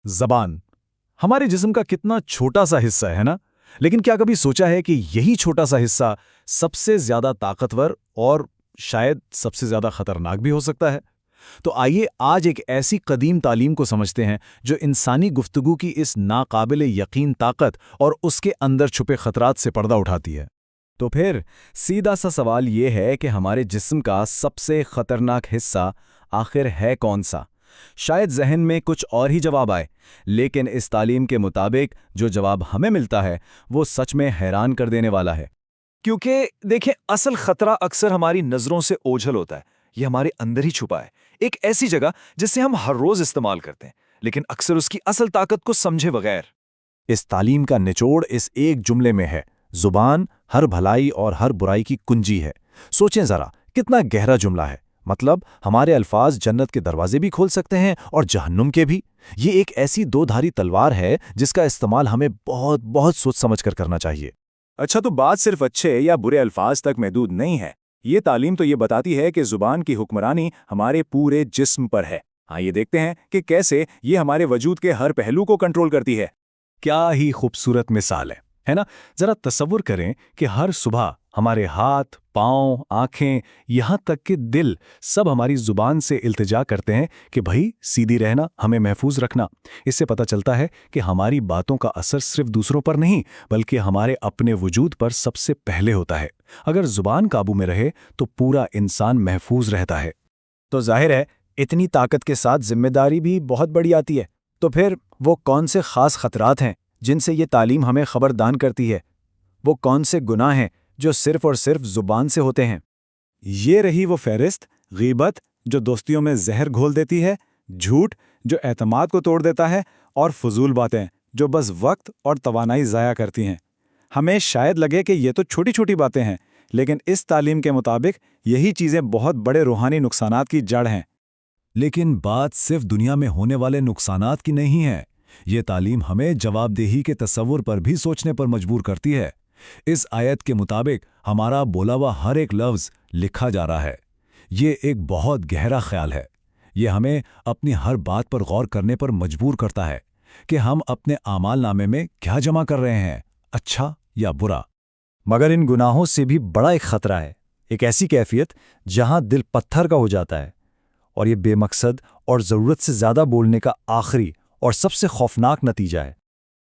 زبان ہمارے جسم کا کتنا چھوٹا سا حصہ ہے نا، لیکن کیا کبھی سوچا ہے کہ یہی چھوٹا سا حصہ سب سے زیادہ طاقتور اور شاید سب سے زیادہ خطرناک بھی ہو سکتا ہے؟ تو آئیے آج ایک ایسی قدیم تعلیم کو سمجھتے ہیں جو انسانی گفتگو کی اس ناقابل یقین طاقت اور اس کے اندر چھپے خطرات سے پردہ اٹھاتی ہے۔ تو پھر سیدھا سا سوال یہ ہے کہ ہمارے جسم کا سب سے خطرناک حصہ آخر ہے کون سا؟ شاید ذہن میں کچھ اور ہی جواب آئے، لیکن اس تعلیم کے مطابق جو جواب ہمیں ملتا ہے وہ سچ میں حیران کر دینے والا ہے۔ کیونکہ دیکھیں، اصل خطرہ اکثر ہماری نظروں سے اوجھل ہوتا ہے۔ یہ ہمارے اندر ہی چھپا ہے، ایک ایسی جگہ جسے ہم ہر روز استعمال کرتے ہیں، لیکن اکثر اس کی اصل طاقت کو سمجھے بغیر۔ اس تعلیم کا نچوڑ اس ایک جملے میں ہے: زبان ہر بھلائی اور ہر برائی کی کنجی ہے۔ سوچیں ذرا، کتنا گہرا جملہ ہے۔ مطلب ہمارے الفاظ جنت کے دروازے بھی کھول سکتے ہیں اور جہنم کے بھی۔ یہ ایک ایسی دو دھاری تلوار ہے جس کا استعمال ہمیں بہت بہت سوچ سمجھ کر کرنا چاہیے۔ اچھا، تو بات صرف اچھے یا برے الفاظ تک محدود نہیں ہے۔ یہ تعلیم تو یہ بتاتی ہے کہ زبان کی حکمرانی ہمارے پورے جسم پر ہے۔ آئیے دیکھتے ہیں کہ کیسے یہ ہمارے وجود کے ہر پہلو کو کنٹرول کرتی ہے۔ کیا ہی خوبصورت مثال ہے نا؟ ذرا تصور کریں کہ ہر صبح ہمارے ہاتھ، پاؤں، آنکھیں، یہاں تک کہ دل سب ہماری زبان سے التجا کرتے ہیں کہ بھائی سیدھی رہنا، ہمیں محفوظ رکھنا۔ اس سے پتہ چلتا ہے کہ ہماری باتوں کا اثر صرف دوسروں پر نہیں بلکہ ہمارے اپنے وجود پر سب سے پہلے ہوتا ہے۔ اگر زبان قابو میں رہے تو پورا انسان محفوظ رہتا ہے۔ تو ظاہر ہے اتنی طاقت کے ساتھ ذمہ داری بھی بہت بڑی آتی ہے۔ تو پھر وہ کون سے خاص خطرات ہیں جن سے یہ تعلیم ہمیں خبردار کرتی ہے؟ وہ کون سے گناہ ہیں جو صرف اور صرف زبان سے ہوتے ہیں؟ یہ رہی وہ فہرست: غیبت جو دوستیوں میں زہر گھول دیتی ہے، جھوٹ جو اعتماد کو توڑ دیتا ہے، اور فضول باتیں جو بس وقت اور توانائی ضائع کرتی ہیں۔ ہمیں شاید لگے کہ یہ تو چھوٹی چھوٹی باتیں ہیں، لیکن اس تعلیم کے مطابق یہی چیزیں بہت بڑے روحانی نقصانات کی جڑ ہیں۔ لیکن بات صرف دنیا میں ہونے والے نقصانات کی نہیں ہے۔ یہ تعلیم ہمیں جواب دہی کے تصور پر بھی سوچنے پر مجبور کرتی ہے۔ اس آیت کے مطابق ہمارا بولا ہوا ہر ایک لفظ لکھا جا رہا ہے۔ یہ ایک بہت گہرا خیال ہے۔ یہ ہمیں اپنی ہر بات پر غور کرنے پر مجبور کرتا ہے کہ ہم اپنے اعمال نامے میں کیا جمع کر رہے ہیں، اچھا یا برا۔ مگر ان گناہوں سے بھی بڑا ایک خطرہ ہے، ایک ایسی کیفیت جہاں دل پتھر کا ہو جاتا ہے، اور یہ بے مقصد اور ضرورت سے زیادہ بولنے کا آخری اور سب سے خوفناک نتیجہ ہے۔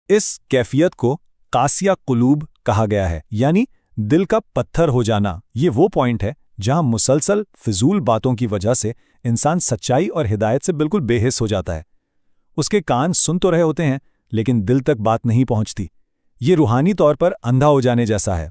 اس کیفیت کو قاسیہ قلوب کہا گیا ہے، یعنی دل کا پتھر ہو جانا۔ یہ وہ پوائنٹ ہے جہاں مسلسل فضول باتوں کی وجہ سے انسان سچائی اور ہدایت سے بالکل بے حس ہو جاتا ہے۔ اس کے کان سن تو رہے ہوتے ہیں لیکن دل تک بات نہیں پہنچتی۔ یہ روحانی طور پر اندھا ہو جانے جیسا ہے۔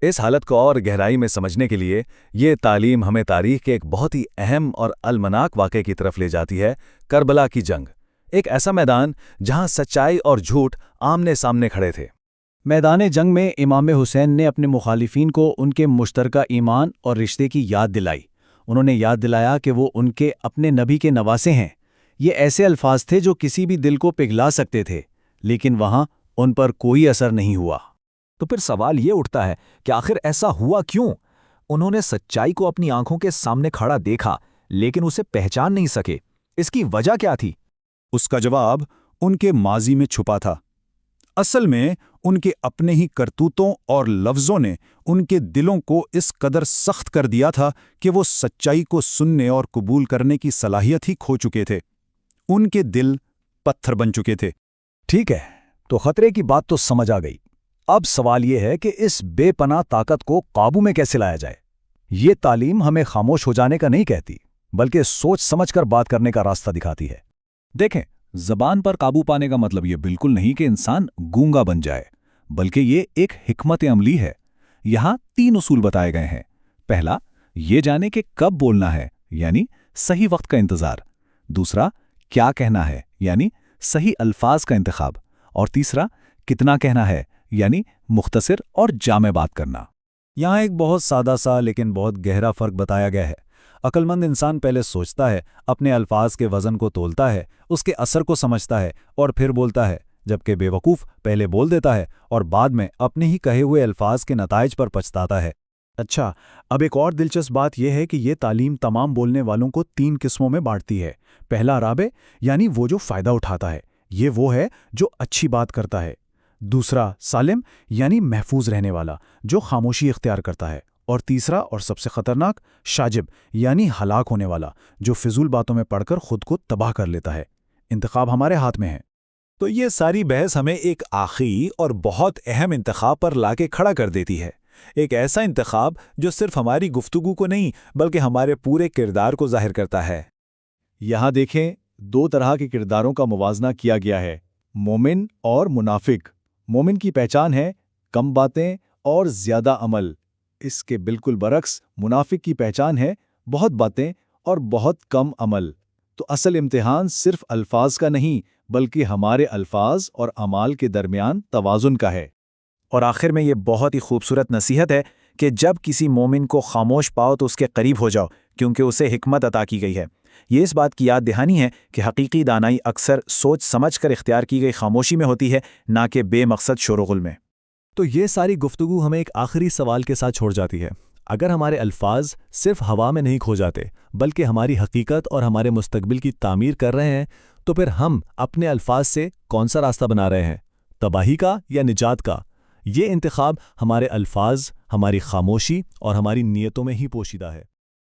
اس حالت کو اور گہرائی میں سمجھنے کے لیے یہ تعلیم ہمیں تاریخ کے ایک بہت ہی اہم اور المناک واقعے کی طرف لے جاتی ہے: کربلا کی جنگ۔ ایک ایسا میدان جہاں سچائی اور جھوٹ آمنے سامنے کھڑے تھے۔ میدان جنگ میں امام حسین نے اپنے مخالفین کو ان کے مشترکہ ایمان اور رشتے کی یاد دلائی۔ انہوں نے یاد دلایا کہ وہ ان کے اپنے نبی کے نواسے ہیں۔ یہ ایسے الفاظ تھے جو کسی بھی دل کو پگھلا سکتے تھے، لیکن وہاں ان پر کوئی اثر نہیں ہوا۔ تو پھر سوال یہ اٹھتا ہے کہ آخر ایسا ہوا کیوں؟ انہوں نے سچائی کو اپنی آنکھوں کے سامنے کھڑا دیکھا لیکن اسے پہچان نہیں سکے۔ اس کی وجہ کیا تھی؟ اس کا جواب ان کے ماضی میں چھپا تھا۔ اصل میں ان کے اپنے ہی کرتوتوں اور لفظوں نے ان کے دلوں کو اس قدر سخت کر دیا تھا کہ وہ سچائی کو سننے اور قبول کرنے کی صلاحیت ہی کھو چکے تھے۔ ان کے دل پتھر بن چکے تھے۔ ٹھیک ہے، تو خطرے کی بات تو سمجھ آ گئی۔ اب سوال یہ ہے کہ اس بے پناہ طاقت کو قابو میں کیسے لایا جائے؟ یہ تعلیم ہمیں خاموش ہو جانے کا نہیں کہتی، بلکہ سوچ سمجھ کر بات کرنے کا راستہ دکھاتی ہے۔ دیکھیں، زبان پر قابو پانے کا مطلب یہ بالکل نہیں کہ انسان گونگا بن جائے، بلکہ یہ ایک حکمت عملی ہے۔ یہاں 3 اصول بتائے گئے ہیں۔ پہلا، یہ جانے کہ کب بولنا ہے، یعنی صحیح وقت کا انتظار۔ دوسرا، کیا کہنا ہے، یعنی صحیح الفاظ کا انتخاب۔ اور تیسرا، کتنا کہنا ہے، یعنی مختصر اور جامع بات کرنا۔ یہاں ایک بہت سادہ سا لیکن بہت گہرا فرق بتایا گیا ہے۔ عقل مند انسان پہلے سوچتا ہے، اپنے الفاظ کے وزن کو تولتا ہے، اس کے اثر کو سمجھتا ہے اور پھر بولتا ہے، جبکہ بے وقوف پہلے بول دیتا ہے اور بعد میں اپنے ہی کہے ہوئے الفاظ کے نتائج پر پچھتاتا ہے۔ اچھا، اب ایک اور دلچسپ بات یہ ہے کہ یہ تعلیم تمام بولنے والوں کو 3 قسموں میں بانٹتی ہے۔ پہلا رابع، یعنی وہ جو فائدہ اٹھاتا ہے، یہ وہ ہے جو اچھی بات کرتا ہے۔ دوسرا سالم یعنی محفوظ رہنے والا جو خاموشی اختیار کرتا ہے۔ اور تیسرا اور سب سے خطرناک شاجب یعنی ہلاک ہونے والا جو فضول باتوں میں پڑھ کر خود کو تباہ کر لیتا ہے۔ انتخاب ہمارے ہاتھ میں ہے۔ تو یہ ساری بحث ہمیں ایک آخری اور بہت اہم انتخاب پر لا کے کھڑا کر دیتی ہے، ایک ایسا انتخاب جو صرف ہماری گفتگو کو نہیں بلکہ ہمارے پورے کردار کو ظاہر کرتا ہے۔ یہاں دیکھیں 2 طرح کے کرداروں کا موازنہ کیا گیا ہے، مومن اور منافق۔ مومن کی پہچان ہے کم باتیں اور زیادہ عمل، اس کے بالکل برعکس منافق کی پہچان ہے بہت باتیں اور بہت کم عمل۔ تو اصل امتحان صرف الفاظ کا نہیں بلکہ ہمارے الفاظ اور اعمال کے درمیان توازن کا ہے۔ اور آخر میں یہ بہت ہی خوبصورت نصیحت ہے کہ جب کسی مومن کو خاموش پاؤ تو اس کے قریب ہو جاؤ، کیونکہ اسے حکمت عطا کی گئی ہے۔ یہ اس بات کی یاد دہانی ہے کہ حقیقی دانائی اکثر سوچ سمجھ کر اختیار کی گئی خاموشی میں ہوتی ہے، نہ کہ بے مقصد شور و غل میں۔ تو یہ ساری گفتگو ہمیں ایک آخری سوال کے ساتھ چھوڑ جاتی ہے۔ اگر ہمارے الفاظ صرف ہوا میں نہیں کھو جاتے بلکہ ہماری حقیقت اور ہمارے مستقبل کی تعمیر کر رہے ہیں، تو پھر ہم اپنے الفاظ سے کون سا راستہ بنا رہے ہیں، تباہی کا یا نجات کا؟ یہ انتخاب ہمارے الفاظ، ہماری خاموشی اور ہماری نیتوں میں ہی پوشیدہ ہے۔